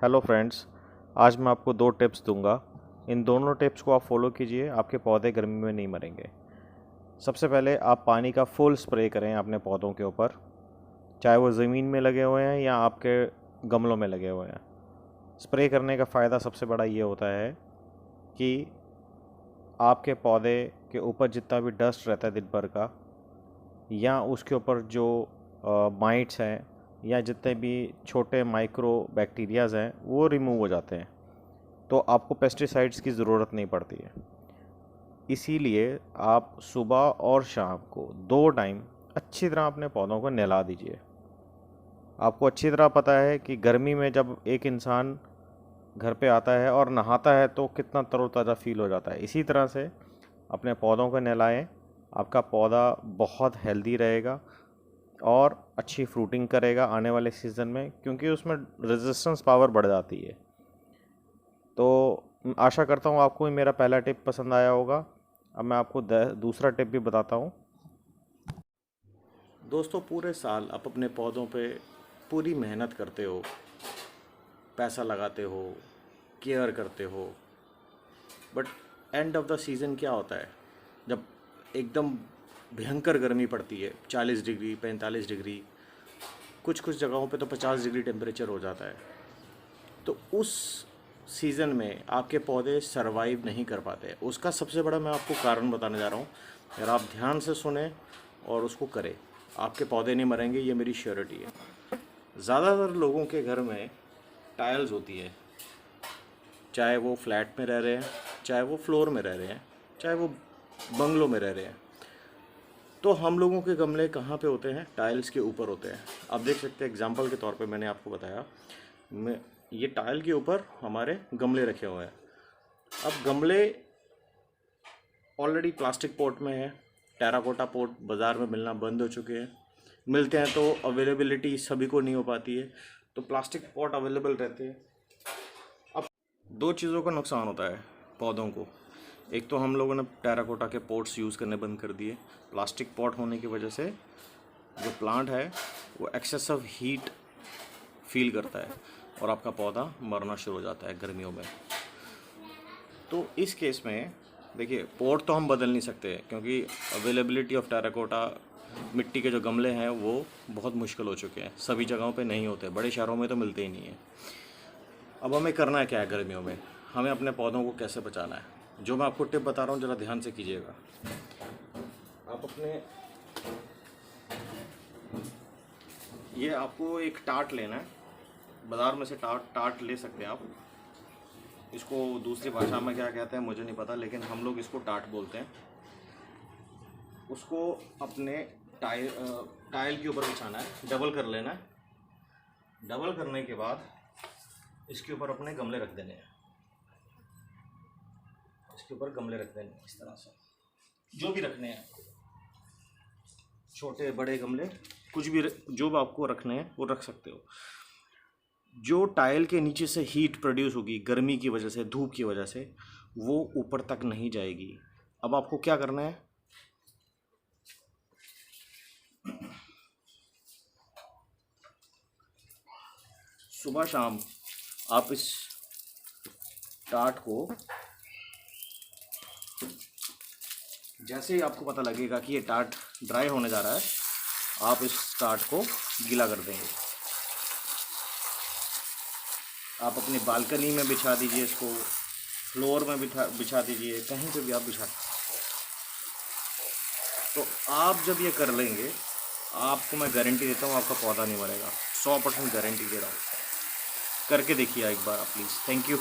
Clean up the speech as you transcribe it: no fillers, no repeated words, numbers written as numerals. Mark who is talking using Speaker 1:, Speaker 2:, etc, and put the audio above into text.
Speaker 1: Hello friends, आज मैं आपको 2 टिप्स दूंगा। इन दोनों टिप्स को आप फॉलो कीजिए, आपके पौधे गर्मी में नहीं मरेंगे। सबसे पहले आप पानी का फुल स्प्रे करें अपने पौधों के ऊपर, चाहे वो ज़मीन में लगे हुए हैं या आपके गमलों में लगे हुए हैं। स्प्रे करने का फ़ायदा सबसे बड़ा ये होता है कि आपके पौधे के ऊपर जितना भी डस्ट रहता है दिन भर का, या उसके ऊपर जो माइट्स हैं या जितने भी छोटे माइक्रो बैक्टीरियाज़ हैं वो रिमूव हो जाते हैं, तो आपको पेस्टिसाइड्स की ज़रूरत नहीं पड़ती है। इसीलिए आप सुबह और शाम को 2 टाइम अच्छी तरह अपने पौधों को नहला दीजिए। आपको अच्छी तरह पता है कि गर्मी में जब एक इंसान घर पे आता है और नहाता है तो कितना तरोताज़ा फील हो जाता है। इसी तरह से अपने पौधों को नहलाएं, आपका पौधा बहुत हेल्दी रहेगा और अच्छी फ्रूटिंग करेगा आने वाले सीज़न में, क्योंकि उसमें रेजिस्टेंस पावर बढ़ जाती है। तो आशा करता हूँ आपको मेरा पहला टिप पसंद आया होगा। अब मैं आपको दूसरा टिप भी बताता हूँ। दोस्तों, पूरे साल आप अपने पौधों पे पूरी मेहनत करते हो, पैसा लगाते हो, केयर करते हो, but end of the season क्या होता है? जब एकदम भयंकर गर्मी पड़ती है, 40 डिग्री 45 डिग्री, कुछ कुछ जगहों पे तो 50 डिग्री टेम्परेचर हो जाता है। तो उस सीज़न में आपके पौधे सरवाइव नहीं कर पाते। उसका सबसे बड़ा मैं आपको कारण बताने जा रहा हूँ। अगर आप ध्यान से सुने और उसको करें, आपके पौधे नहीं मरेंगे, ये मेरी श्योरिटी है। ज़्यादातर लोगों के घर में टाइल्स होती है, चाहे वो फ्लैट में रह रहे हैं, चाहे वो फ्लोर में रह रहे हैं, चाहे वो बंगलों में रह रहे हैं। तो हम लोगों के गमले कहाँ पे होते हैं? टाइल्स के ऊपर होते हैं। आप देख सकते हैं, एग्जांपल के तौर पे मैंने आपको बताया, मैं ये टाइल के ऊपर हमारे गमले रखे हुए हैं। अब गमले ऑलरेडी प्लास्टिक पॉट में है, टेराकोटा पॉट बाज़ार में मिलना बंद हो चुके हैं। मिलते हैं तो अवेलेबिलिटी सभी को नहीं हो पाती है, तो प्लास्टिक पॉट अवेलेबल रहते हैं। अब 2 चीज़ों का नुकसान होता है पौधों को। एक तो हम लोगों ने टेराकोटा के पॉट्स यूज़ करने बंद कर दिए। प्लास्टिक पॉट होने की वजह से जो प्लांट है वो एक्सेसिव हीट फील करता है और आपका पौधा मरना शुरू हो जाता है गर्मियों में। तो इस केस में देखिए, पॉट तो हम बदल नहीं सकते, क्योंकि अवेलेबिलिटी ऑफ टेराकोटा मिट्टी के जो गमले हैं वो बहुत मुश्किल हो चुके हैं। सभी जगहों पे नहीं होते, बड़े शहरों में तो मिलते ही नहीं है। अब हमें करना क्या है गर्मियों में? हमें अपने पौधों को कैसे बचाना है? जो मैं आपको टिप बता रहा हूँ, ज़रा ध्यान से कीजिएगा। आप अपने ये आपको एक टाट लेना है, बाज़ार में से टाट ले सकते हैं आप। इसको दूसरी भाषा में क्या कहते हैं मुझे नहीं पता, लेकिन हम लोग इसको टाट बोलते हैं। उसको अपने टाइल के ऊपर बिछाना है, डबल कर लेना है। डबल करने के बाद इसके ऊपर अपने गमले रख देने हैं। इसके ऊपर गमले रख देने हैं इस तरह से, जो भी रखने हैं, छोटे बड़े गमले, कुछ भी जो भी आपको रखने हैं वो रख सकते हो। जो टाइल के नीचे से हीट प्रोड्यूस होगी गर्मी की वजह से, धूप की वजह से, वो ऊपर तक नहीं जाएगी। अब आपको क्या करना है? सुबह शाम आप इस टाट को, जैसे ही आपको पता लगेगा कि ये टाट ड्राई होने जा रहा है, आप इस टाट को गीला कर देंगे। आप अपनी बालकनी में बिछा दीजिए इसको, फ्लोर में बिछा दीजिए, कहीं पे भी आप बिछा। तो आप जब ये कर लेंगे, आपको मैं गारंटी देता हूँ आपका पौधा नहीं मरेगा। 100% गारंटी दे रहा हूँ। करके देखिए एक बार आप प्लीज़। Thank you.